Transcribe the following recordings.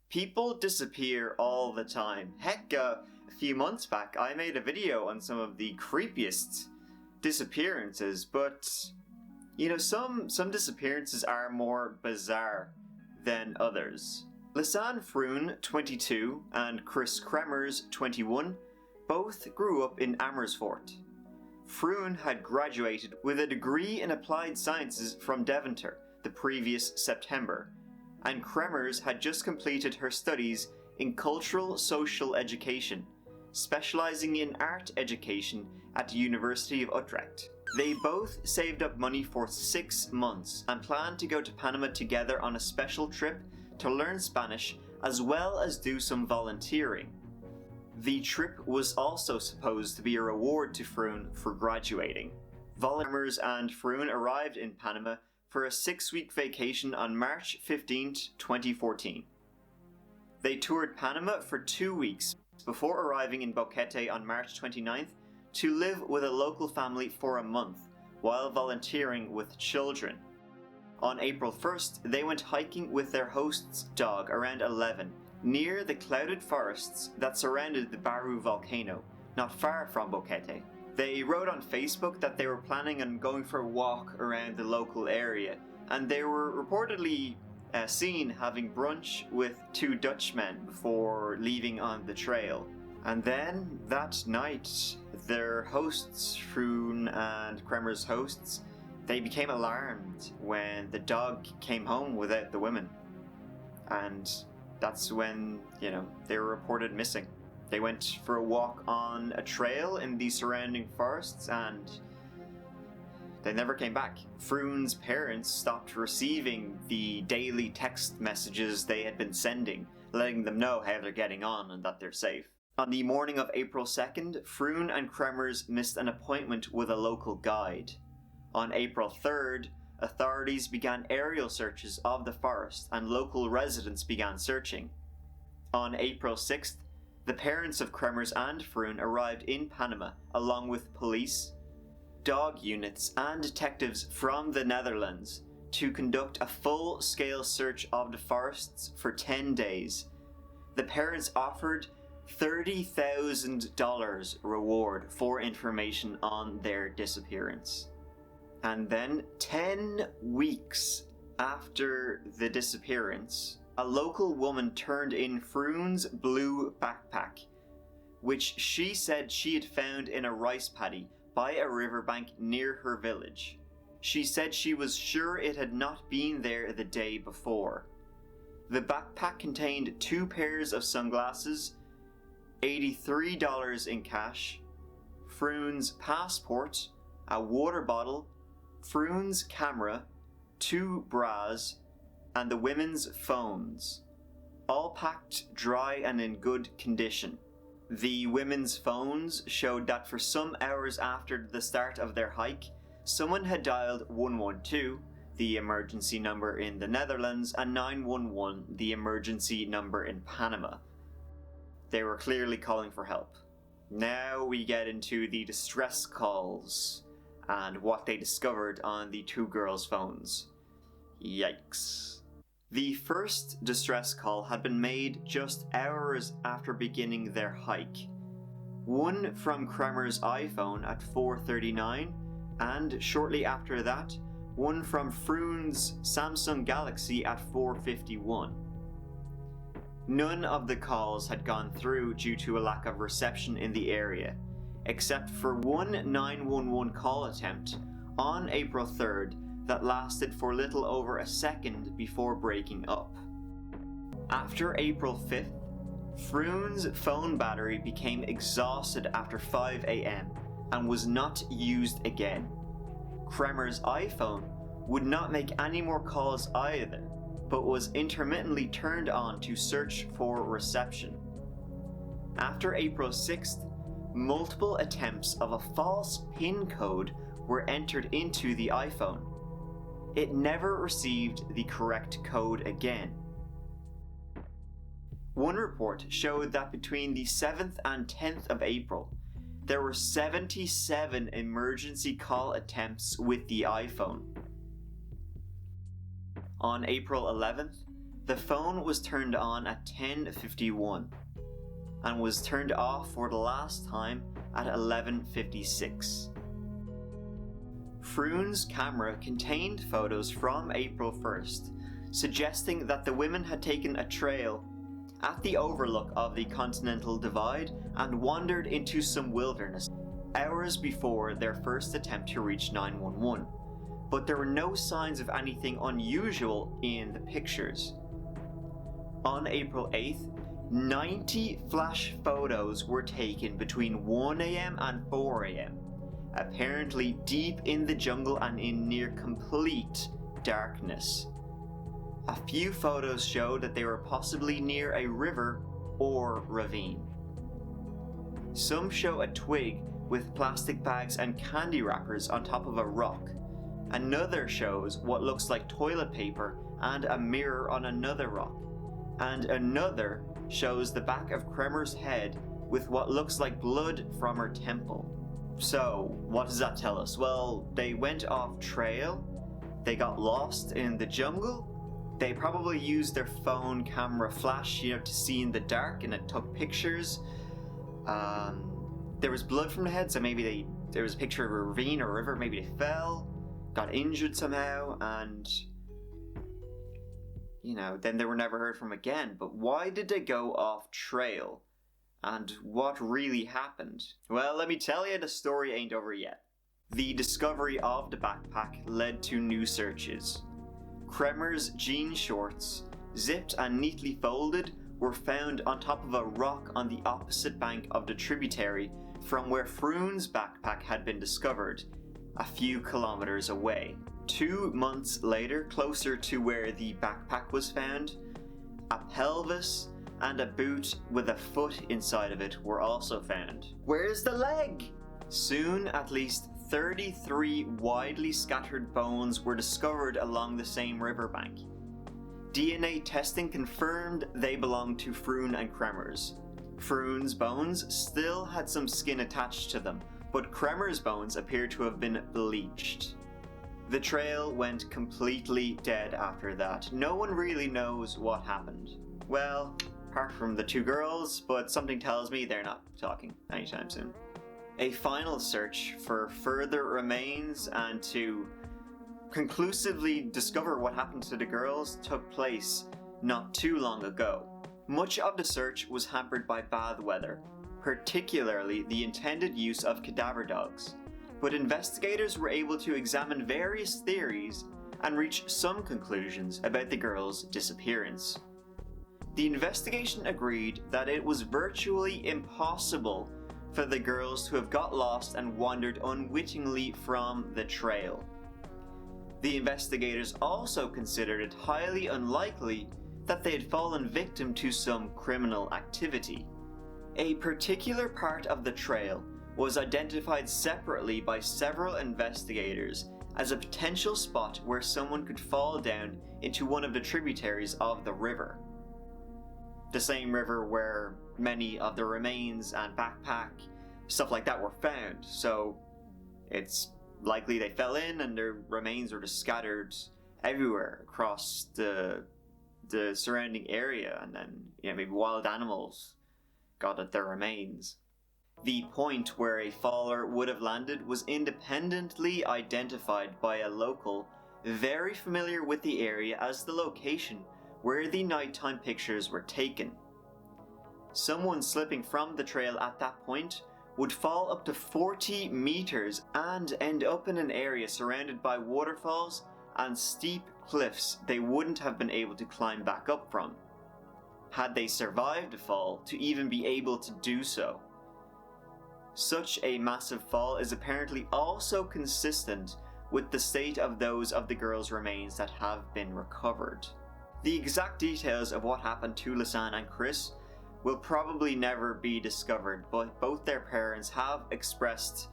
People disappear all the time. Heck, a few months back I made a video on some of the creepiest disappearances, but some disappearances are more bizarre than others. Lisanne Froon, 22, and Kris Kremers, 21, both grew up in Amersfoort. Froon had graduated with a degree in applied sciences from Deventer the previous September, and Kremers had just completed her studies in cultural social education, specialising in art education at the University of Utrecht. They both saved up money for 6 months and planned to go to Panama together on a special trip to learn Spanish as well as do some volunteering. The trip was also supposed to be a reward to Froon for graduating. Volunteers and Froon arrived in Panama for a 6-week vacation on March 15, 2014. They toured Panama for 2 weeks before arriving in Boquete on March 29th to live with a local family for a month while volunteering with children. On April 1st, they went hiking with their host's dog around 11 near the clouded forests that surrounded the Baru volcano, not far from Boquete. They wrote on Facebook that they were planning on going for a walk around the local area, and they were reportedly seen having brunch with 2 Dutchmen before leaving on the trail. And then, that night, their hosts, Froon and Kremers' hosts, they became alarmed when the dog came home without the women. And that's when, they were reported missing. They went for a walk on a trail in the surrounding forests and they never came back. Froon's parents stopped receiving the daily text messages they had been sending, letting them know how they're getting on and that they're safe. On the morning of April 2nd, Froon and Kremers missed an appointment with a local guide. On April 3rd, authorities began aerial searches of the forest and local residents began searching. On April 6th, the parents of Kremers and Froon arrived in Panama along with police, dog units and detectives from the Netherlands to conduct a full-scale search of the forests for 10 days. The parents offered $30,000 reward for information on their disappearance. And then 10 weeks after the disappearance, a local woman turned in Froon's blue backpack, which she said she had found in a rice paddy by a riverbank near her village. She said she was sure it had not been there the day before. The backpack contained 2 pairs of sunglasses, $83 in cash, Froon's passport, a water bottle, Froon's camera, 2 bras, and the women's phones, all packed dry and in good condition. The women's phones showed that for some hours after the start of their hike, someone had dialed 112, the emergency number in the Netherlands, and 911, the emergency number in Panama. They were clearly calling for help. Now we get into the distress calls and what they discovered on the 2 girls' phones. Yikes. The first distress call had been made just hours after beginning their hike. One from Kremers' iPhone at 4:39, and shortly after that, one from Froon's Samsung Galaxy at 4:51. None of the calls had gone through due to a lack of reception in the area, except for one 911 call attempt on April 3rd that lasted for little over a second before breaking up. After April 5th, Froon's phone battery became exhausted after 5 a.m. and was not used again. Kremers' iPhone would not make any more calls either, but was intermittently turned on to search for reception. After April 6th, multiple attempts of a false PIN code were entered into the iPhone. It never received the correct code again. One report showed that between the 7th and 10th of April, there were 77 emergency call attempts with the iPhone. On April 11th, The phone was turned on at 10:51 and was turned off for the last time at 11:56. Froon's camera contained photos from April 1st, suggesting that the women had taken a trail at the overlook of the Continental Divide and wandered into some wilderness hours before their first attempt to reach 911, but there were no signs of anything unusual in the pictures. On April 8th, 90 flash photos were taken between 1 a.m. and 4 a.m., apparently deep in the jungle and in near complete darkness. A few photos showed that they were possibly near a river or ravine. Some show a twig with plastic bags and candy wrappers on top of a rock. Another shows what looks like toilet paper and a mirror on another rock. And another shows the back of Kremers' head with what looks like blood from her temple. So, what does that tell us? Well, they went off trail, they got lost in the jungle, they probably used their phone camera flash, to see in the dark, and it took pictures. There was blood from the head, so maybe there was a picture of a ravine or a river, maybe they fell, got injured somehow, and then they were never heard from again. But why did they go off trail? And what really happened? Well, let me tell you, the story ain't over yet. The discovery of the backpack led to new searches. Kremers' jean shorts, zipped and neatly folded, were found on top of a rock on the opposite bank of the tributary from where Froon's backpack had been discovered, a few kilometers away. 2 months later, closer to where the backpack was found, a pelvis and a boot with a foot inside of it were also found. Where's the leg? Soon, at least 33 widely scattered bones were discovered along the same riverbank. DNA testing confirmed they belonged to Froon and Kremers. Froon's bones still had some skin attached to them, but Kremers' bones appeared to have been bleached. The trail went completely dead after that. No one really knows what happened. Well, apart from the two girls, but something tells me they're not talking anytime soon. A final search for further remains and to conclusively discover what happened to the girls took place not too long ago. Much of the search was hampered by bad weather, particularly the intended use of cadaver dogs, but investigators were able to examine various theories and reach some conclusions about the girls' disappearance. The investigation agreed that it was virtually impossible for the girls to have got lost and wandered unwittingly from the trail. The investigators also considered it highly unlikely that they had fallen victim to some criminal activity. A particular part of the trail was identified separately by several investigators as a potential spot where someone could fall down into one of the tributaries of the river. The same river where many of the remains and backpack, stuff like that, were found. So it's likely they fell in and their remains were just scattered everywhere across the surrounding area, and then maybe wild animals got at their remains. The point where a faller would have landed was independently identified by a local very familiar with the area as the location where the nighttime pictures were taken. Someone slipping from the trail at that point would fall up to 40 meters and end up in an area surrounded by waterfalls and steep cliffs they wouldn't have been able to climb back up from, had they survived the fall to even be able to do so. Such a massive fall is apparently also consistent with the state of those of the girls' remains that have been recovered. The exact details of what happened to Lisanne and Kris will probably never be discovered, but both their parents have expressed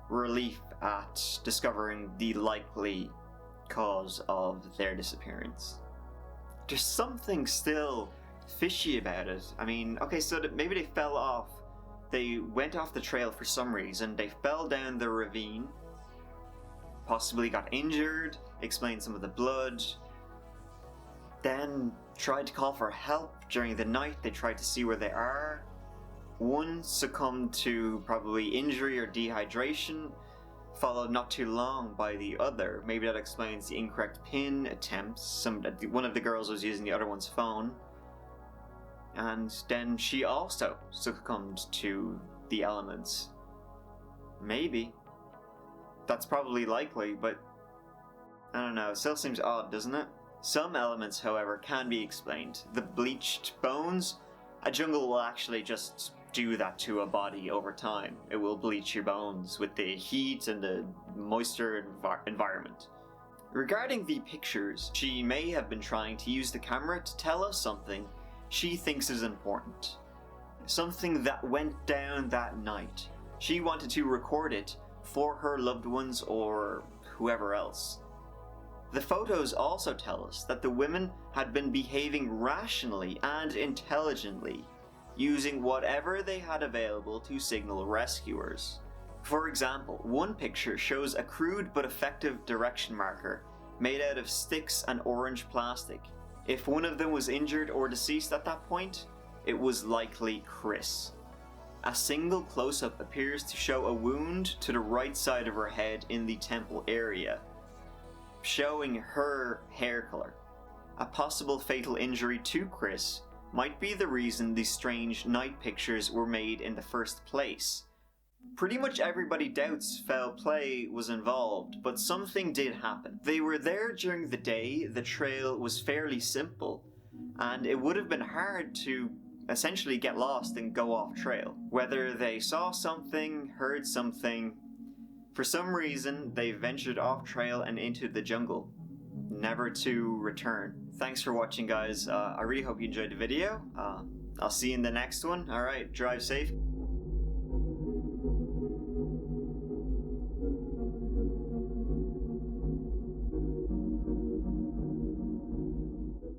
relief at discovering the likely cause of their disappearance. There's something still fishy about it. I mean, okay, so maybe they fell off. They went off the trail for some reason. They fell down the ravine, possibly got injured, explained some of the blood. then tried to call for help during the night. They tried to see where they are. One succumbed to probably injury or dehydration, followed not too long by the other. Maybe that explains the incorrect pin attempts. One of the girls was using the other one's phone. And then she also succumbed to the elements. Maybe. That's probably likely, but I don't know, it still seems odd, doesn't it? Some elements, however, can be explained. The bleached bones, a jungle will actually just do that to a body over time. It will bleach your bones with the heat and the moisture environment. Regarding the pictures, she may have been trying to use the camera to tell us something she thinks is important. Something that went down that night. She wanted to record it for her loved ones or whoever else. The photos also tell us that the women had been behaving rationally and intelligently, using whatever they had available to signal rescuers. For example, one picture shows a crude but effective direction marker made out of sticks and orange plastic. If one of them was injured or deceased at that point, it was likely Kris. A single close-up appears to show a wound to the right side of her head in the temple area, showing her hair color. A possible fatal injury to Kris might be the reason these strange night pictures were made in the first place. Pretty much everybody doubts foul play was involved, but something did happen. They were there during the day, the trail was fairly simple, and it would have been hard to essentially get lost and go off trail. Whether they saw something, heard something, for some reason they ventured off trail and into the jungle, never to return. Thanks for watching, guys. I really hope you enjoyed the video. I'll see you in the next one. Alright, drive safe.